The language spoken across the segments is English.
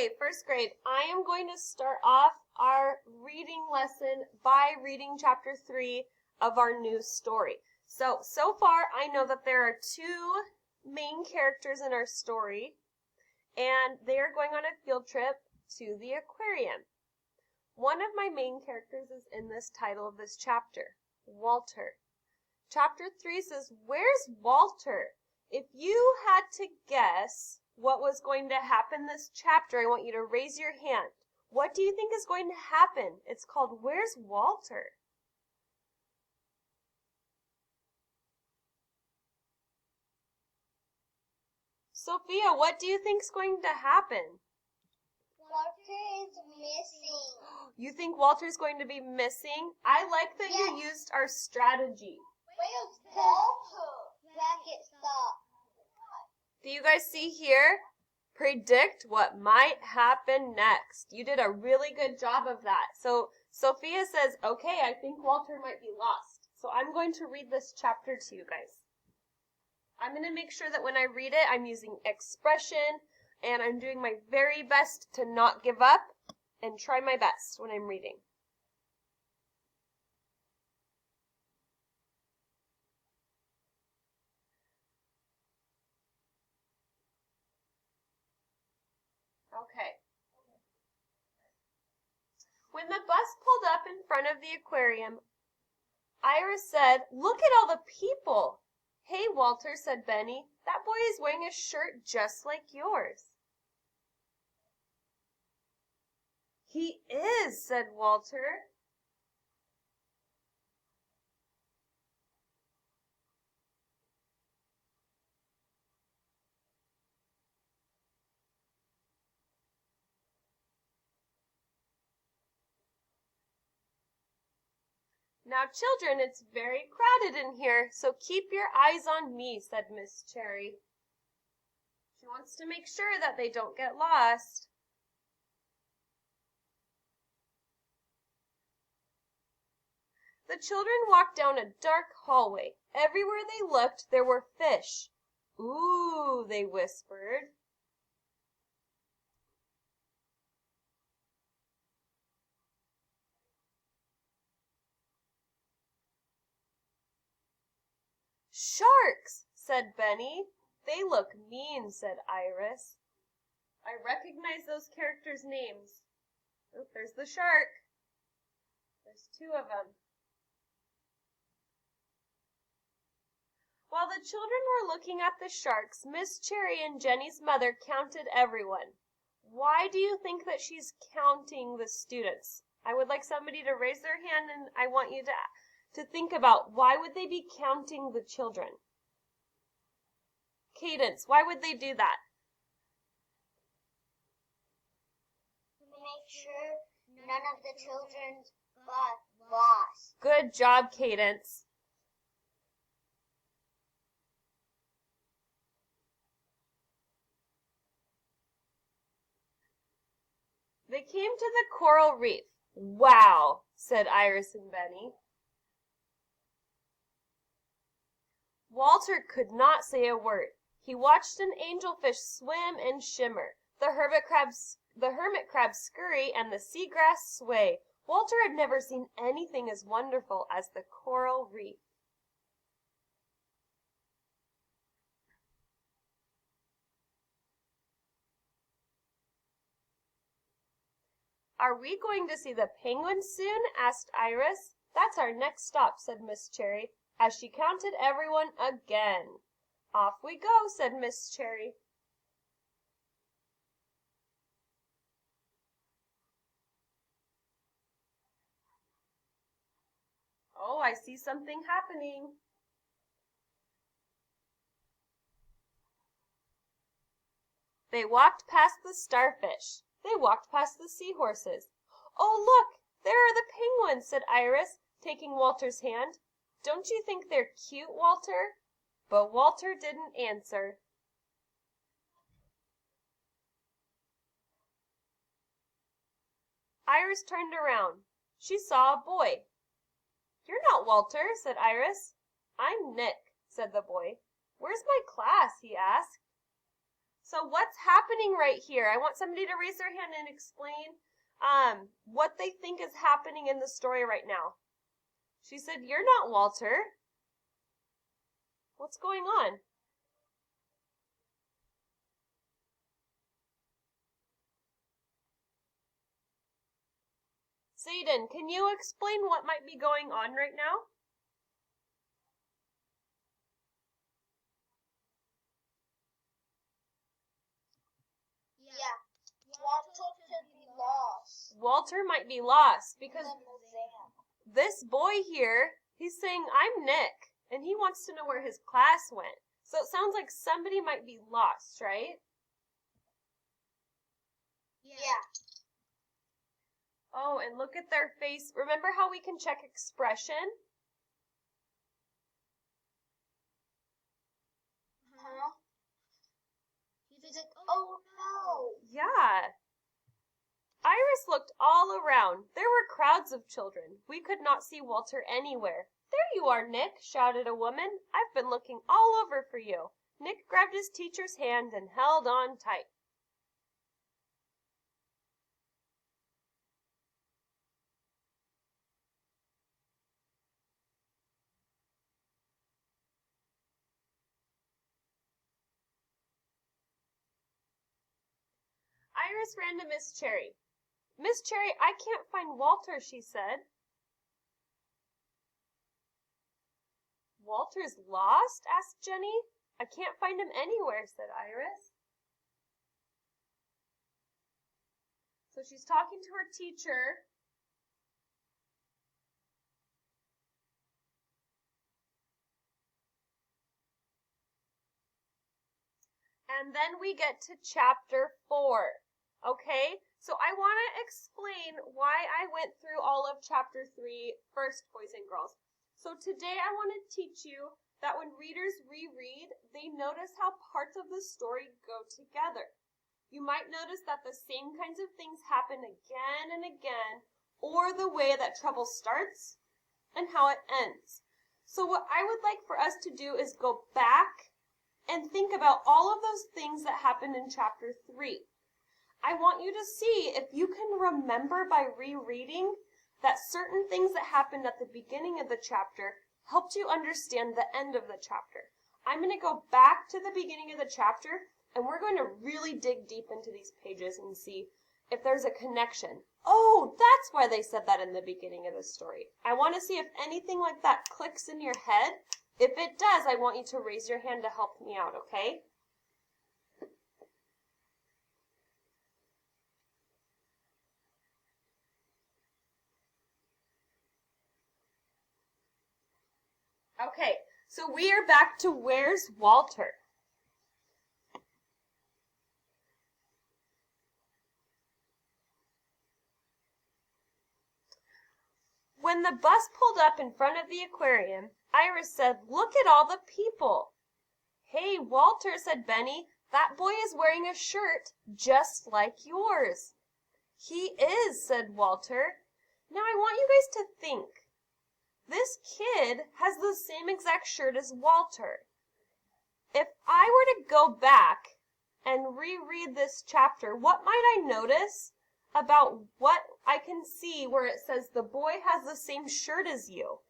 Okay, first grade, I am going to start off our reading lesson by reading chapter 3 of our new story. So far I know that there are two main characters in our story, and they are going on a field trip to the aquarium. One of my main characters is in this title of this chapter, Walter. Chapter 3 says, "Where's Walter?" If you had to guess what was going to happen this chapter, I want you to raise your hand. What do you think is going to happen? It's called Where's Walter? Sophia, what do you think is going to happen? Walter is missing. You think Walter's going to be missing? I like that you used our strategy. Where's Walter? Bracket stop. Do you guys see here? Predict what might happen next. You did a really good job of that. So Sophia says, okay, I think Walter might be lost. So I'm going to read this chapter to you guys. I'm going to make sure that when I read it, I'm using expression, and I'm doing my very best to not give up and try my best when I'm reading. Okay. When the bus pulled up in front of the aquarium, Iris said, "Look at all the people." "Hey, Walter," said Benny, "that boy is wearing a shirt just like yours." "He is," said Walter. "Now, children, it's very crowded in here, so keep your eyes on me," said Miss Cherry. She wants to make sure that they don't get lost. The children walked down a dark hallway. Everywhere they looked, there were fish. "Ooh," they whispered. "Sharks," said Benny. "They look mean," said Iris. "I recognize those characters' names." Oh, there's the shark. There's two of them. While the children were looking at the sharks, Miss Cherry and Jenny's mother counted everyone. Why do you think that she's counting the students? I would like somebody to raise their hand, and I want you to think about, why would they be counting the children? Cadence, why would they do that? To make sure none of the children got lost. Good job, Cadence. They came to the coral reef. "Wow," said Iris and Benny. Walter could not say a word. He watched an angelfish swim and shimmer, the hermit crab scurry, and the seagrass sway. Walter had never seen anything as wonderful as the coral reef. "Are we going to see the penguins soon?" asked Iris. "That's our next stop," said Miss Cherry, as she counted everyone again. "Off we go," said Miss Cherry. Oh, I see something happening. They walked past the starfish. They walked past the seahorses. "Oh, look, there are the penguins," said Iris, taking Walter's hand. "Don't you think they're cute, Walter?" But Walter didn't answer. Iris turned around. She saw a boy. "You're not Walter," said Iris. "I'm Nick," said the boy. "Where's my class?" he asked. So what's happening right here? I want somebody to raise their hand and explain what they think is happening in the story right now. She said, "You're not Walter." What's going on? Zayden, can you explain what might be going on right now? Yeah. Walter could be lost. Walter might be lost because In the museum. this boy here, he's saying, "I'm Nick," and he wants to know where his class went. So it sounds like somebody might be lost, right? Yeah. Oh, and look at their face. Remember how we can check expression? Huh? He's like, oh no. Yeah. Iris looked all around. There were crowds of children. We could not see Walter anywhere. "There you are, Nick," shouted a woman. "I've been looking all over for you." Nick grabbed his teacher's hand and held on tight. Iris ran to Miss Cherry. "Miss Cherry, I can't find Walter," she said. "Walter's lost?" asked Jenny. "I can't find him anywhere," said Iris. So she's talking to her teacher. And then we get to chapter 4. Okay? So I want to explain why I went through all of chapter 3 first, boys and girls. So today I want to teach you that when readers reread, they notice how parts of the story go together. You might notice that the same kinds of things happen again and again, or the way that trouble starts and how it ends. So what I would like for us to do is go back and think about all of those things that happened in chapter 3. I want you to see if you can remember by rereading that certain things that happened at the beginning of the chapter helped you understand the end of the chapter. I'm going to go back to the beginning of the chapter, and we're going to really dig deep into these pages and see if there's a connection. Oh, that's why they said that in the beginning of the story. I want to see if anything like that clicks in your head. If it does, I want you to raise your hand to help me out, okay? Okay, so we are back to Where's Walter? When the bus pulled up in front of the aquarium, Iris said, "Look at all the people." "Hey, Walter," said Benny, "that boy is wearing a shirt just like yours." "He is," said Walter. "Now I want you guys to think. This kid has the same exact shirt as Walter. If I were to go back and reread this chapter, what might I notice about what I can see where it says the boy has the same shirt as you?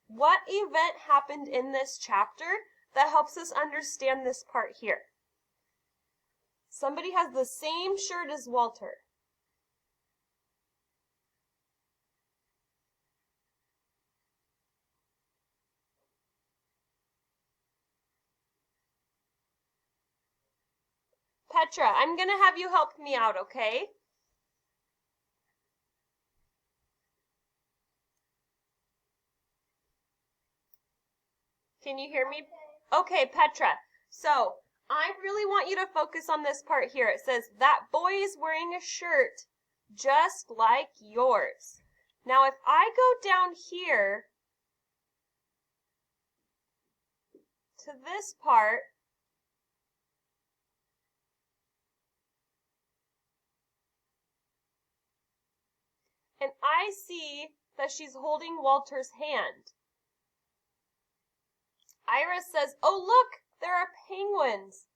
What event happened in this chapter that helps us understand this part here? Somebody has the same shirt as Walter. Petra, I'm going to have you help me out, okay? Can you hear me? Okay, Petra. So I really want you to focus on this part here. It says, that boy is wearing a shirt just like yours. Now, if I go down here to this part, and I see that she's holding Walter's hand. Iris says, "Oh, look, there are penguins."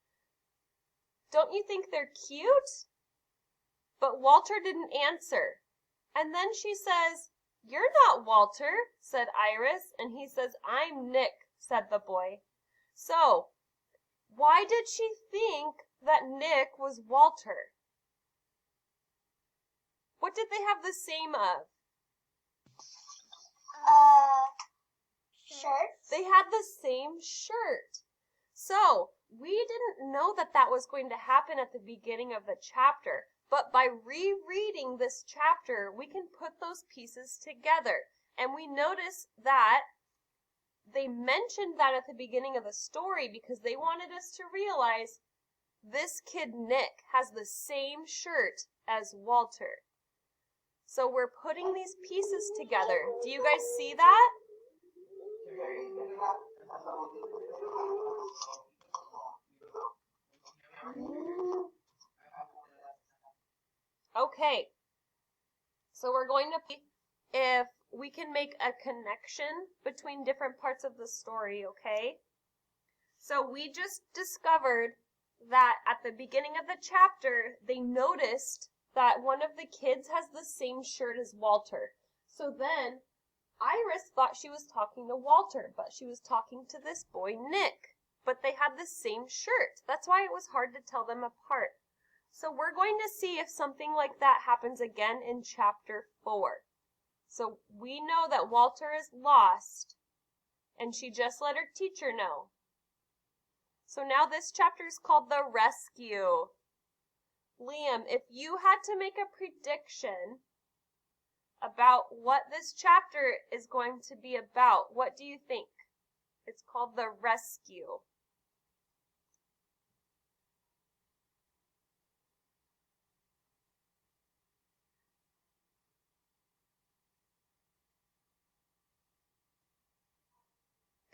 Don't you think they're cute? But Walter didn't answer. And then she says, "You're not Walter," said Iris. And he says, "I'm Nick," said the boy. So, why did she think that Nick was Walter? What did they have the same of? Shirts. They had the same shirt. So, we didn't know that that was going to happen at the beginning of the chapter. But by rereading this chapter, we can put those pieces together. And we notice that they mentioned that at the beginning of the story because they wanted us to realize this kid Nick has the same shirt as Walter. So we're putting these pieces together. Do you guys see that? Okay. So we're going to see if we can make a connection between different parts of the story, okay? So we just discovered that at the beginning of the chapter, they noticed that one of the kids has the same shirt as Walter. So then Iris thought she was talking to Walter, but she was talking to this boy, Nick. But they had the same shirt. That's why it was hard to tell them apart. So we're going to see if something like that happens again in chapter 4. So we know that Walter is lost, and she just let her teacher know. So now this chapter is called The Rescue. Liam, if you had to make a prediction about what this chapter is going to be about, what do you think? It's called The Rescue.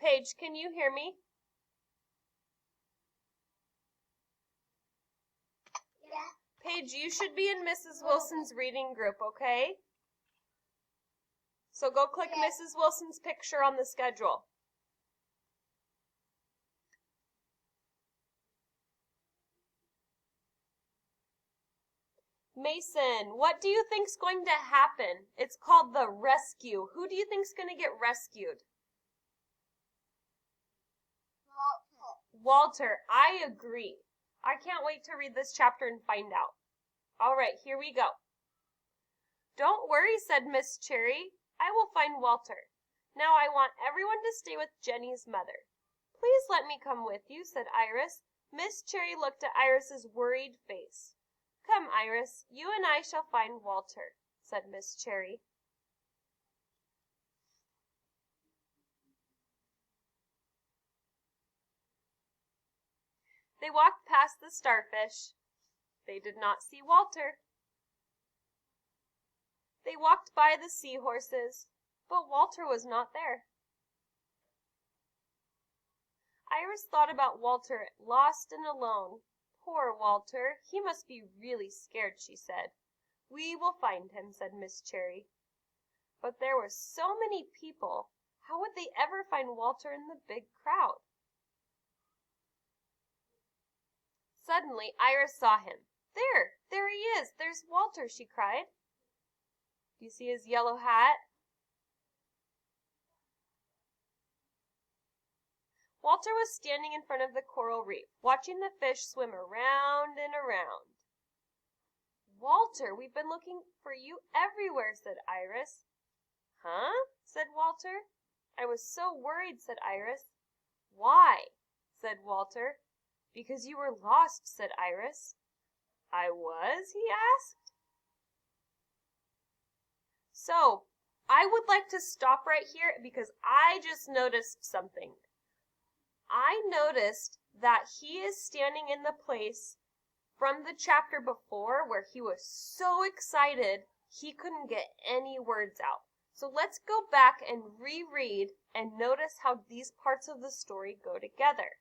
Paige, can you hear me? Yeah. Paige, you should be in Mrs. Wilson's reading group, okay? So go click Mrs. Wilson's picture on the schedule. Mason, what do you think's going to happen? It's called The Rescue. Who do you think's going to get rescued? Walter, I agree. I can't wait to read this chapter and find out. All right, here we go. "Don't worry," said Miss Cherry. "I will find Walter. Now I want everyone to stay with Jenny's mother." "Please let me come with you," said Iris. Miss Cherry looked at Iris's worried face. "Come, Iris, you and I shall find Walter," said Miss Cherry. They walked past the starfish. They did not see Walter. They walked by the seahorses, but Walter was not there. Iris thought about Walter, lost and alone. "Poor Walter, he must be really scared," she said. "We will find him," said Miss Cherry. But there were so many people. How would they ever find Walter in the big crowd? Suddenly Iris saw him. There he is! There's Walter!" she cried. "Do you see his yellow hat?" Walter was standing in front of the coral reef, watching the fish swim around and around. "Walter, we've been looking for you everywhere," said Iris. "Huh?" said Walter. "I was so worried," said Iris. "Why?" said Walter. "Because you were lost," said Iris. "I was?" he asked. So, I would like to stop right here because I just noticed something. I noticed that he is standing in the place from the chapter before where he was so excited he couldn't get any words out. So let's go back and reread and notice how these parts of the story go together.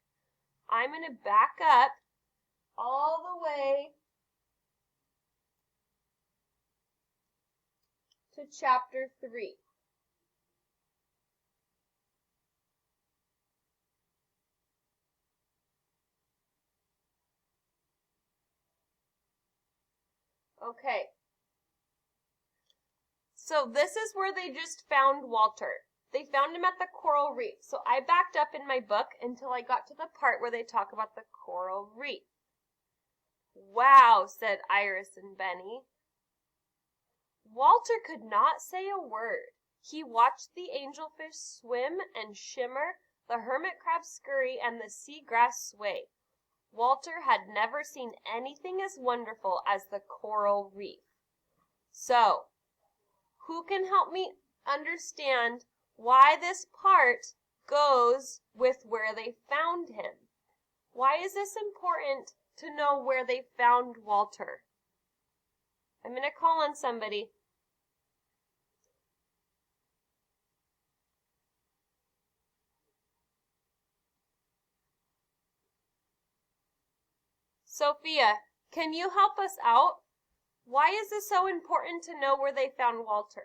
I'm going to back up all the way to chapter 3. Okay. So this is where they just found Walter. They found him at the coral reef. So I backed up in my book until I got to the part where they talk about the coral reef. Wow, said Iris and Benny. Walter could not say a word. He watched the angelfish swim and shimmer, the hermit crab scurry, and the seagrass sway. Walter had never seen anything as wonderful as the coral reef. So, who can help me understand why this part goes with where they found him? Why is this important to know where they found Walter? I'm going to call on somebody. Sophia, can you help us out? Why is this so important to know where they found Walter?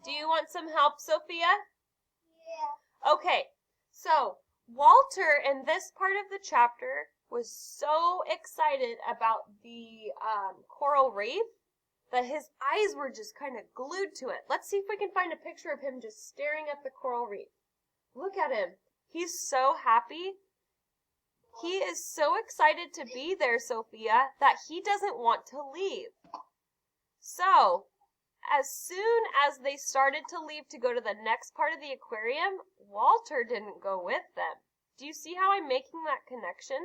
Do you want some help, Sophia? Yeah. Okay, so Walter in this part of the chapter was so excited about the coral reef that his eyes were just kind of glued to it. Let's see if we can find a picture of him just staring at the coral reef. Look at him. He's so happy. He is so excited to be there, Sophia, that he doesn't want to leave. So, as soon as they started to leave to go to the next part of the aquarium, Walter didn't go with them. Do you see how I'm making that connection?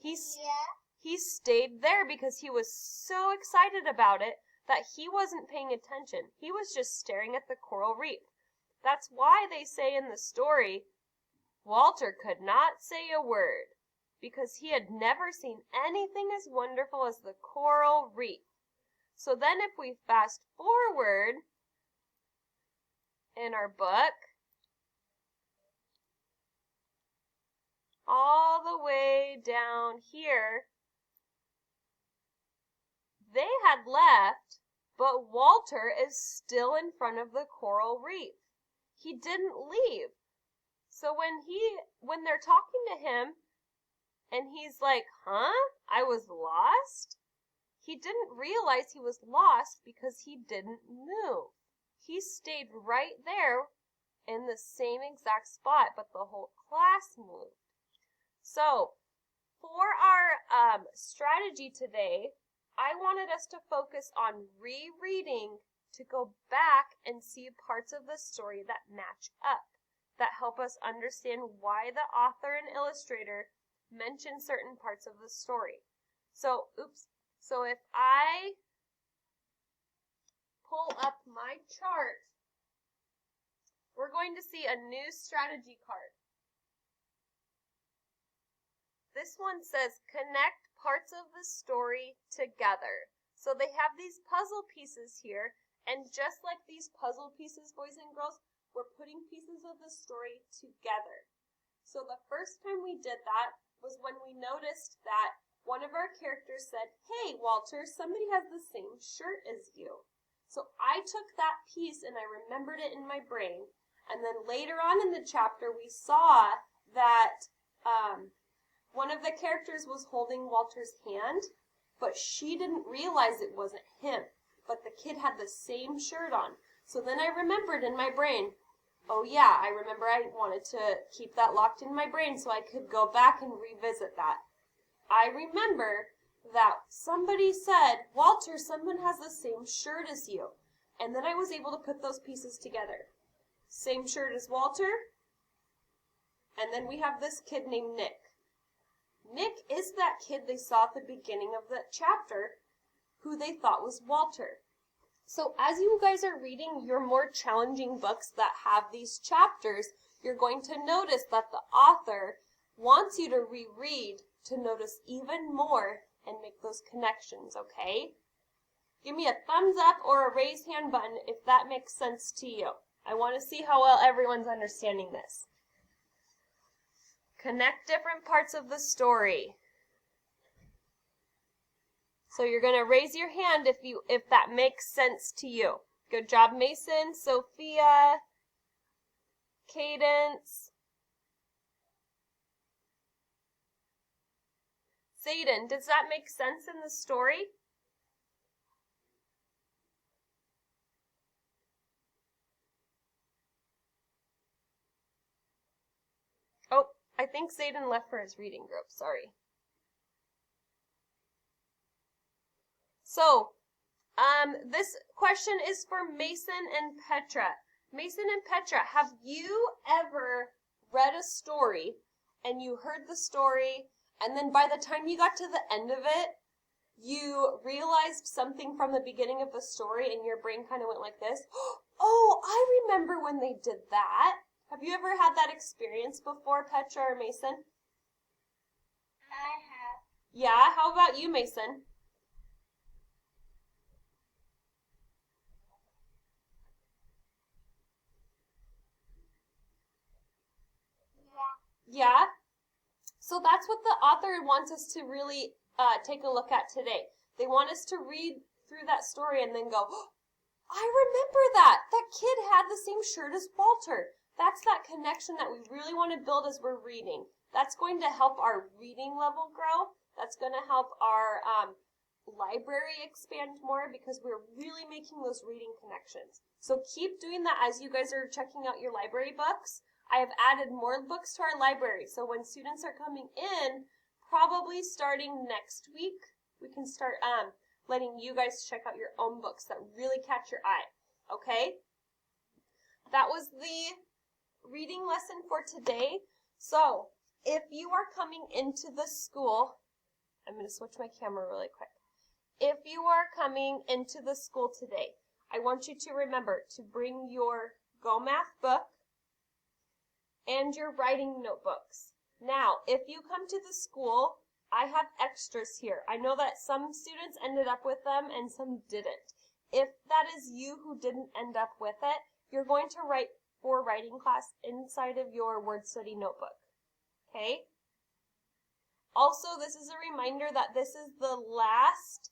He stayed there because he was so excited about it that he wasn't paying attention. He was just staring at the coral reef. That's why they say in the story, Walter could not say a word because he had never seen anything as wonderful as the coral reef. So then if we fast forward in our book, all the way down here, they had left, but Walter is still in front of the coral reef. He didn't leave. So when they're talking to him and he's like, "Huh? I was lost?" He didn't realize he was lost because he didn't move. He stayed right there in the same exact spot, but the whole class moved. So, for our strategy today, I wanted us to focus on rereading to go back and see parts of the story that match up, that help us understand why the author and illustrator mention certain parts of the story. So if I pull up my chart, we're going to see a new strategy card. This one says connect parts of the story together. So they have these puzzle pieces here, and just like these puzzle pieces, boys and girls, we're putting pieces of the story together. So the first time we did that was when we noticed that one of our characters said, "Hey, Walter, somebody has the same shirt as you." So I took that piece and I remembered it in my brain. And then later on in the chapter, we saw that one of the characters was holding Walter's hand, but she didn't realize it wasn't him. But the kid had the same shirt on. So then I remembered in my brain, oh yeah, I remember I wanted to keep that locked in my brain so I could go back and revisit that. I remember that somebody said, "Walter, someone has the same shirt as you." And then I was able to put those pieces together. Same shirt as Walter. And then we have this kid named Nick. Nick is that kid they saw at the beginning of the chapter who they thought was Walter. So as you guys are reading your more challenging books that have these chapters, you're going to notice that the author wants you to reread to notice even more and make those connections, okay? Give me a thumbs up or a raise hand button if that makes sense to you. I want to see how well everyone's understanding this. Connect different parts of the story. So you're going to raise your hand if that makes sense to you. Good job, Mason, Sophia, Cadence. Zayden, does that make sense in the story? Oh, I think Zayden left for his reading group. Sorry. So, this question is for Mason and Petra. Mason and Petra, have you ever read a story and you heard the story and then by the time you got to the end of it, you realized something from the beginning of the story and your brain kind of went like this? Oh, I remember when they did that. Have you ever had that experience before, Petra or Mason? I have. Yeah, how about you, Mason? Yeah? So that's what the author wants us to really take a look at today. They want us to read through that story and then go, oh, I remember that. That kid had the same shirt as Walter. That's that connection that we really want to build as we're reading. That's going to help our reading level grow. That's going to help our library expand more because we're really making those reading connections. So keep doing that as you guys are checking out your library books. I have added more books to our library. So when students are coming in, probably starting next week, we can start letting you guys check out your own books that really catch your eye. Okay? That was the reading lesson for today. So if you are coming into the school, I'm going to switch my camera really quick. If you are coming into the school today, I want you to remember to bring your Go Math book and your writing notebooks. Now, if you come to the school, I have extras here. I know that some students ended up with them and some didn't. If that is you who didn't end up with it, you're going to write for writing class inside of your word study notebook. Okay? Also, this is a reminder that this is the last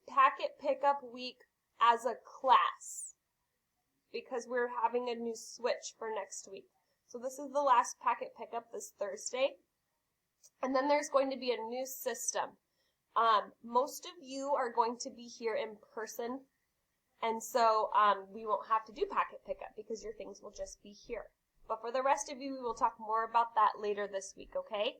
packet pickup week as a class because we're having a new switch for next week. So this is the last packet pickup this Thursday. And then there's going to be a new system. Most of you are going to be here in person. And so we won't have to do packet pickup because your things will just be here. But for the rest of you, we will talk more about that later this week, okay?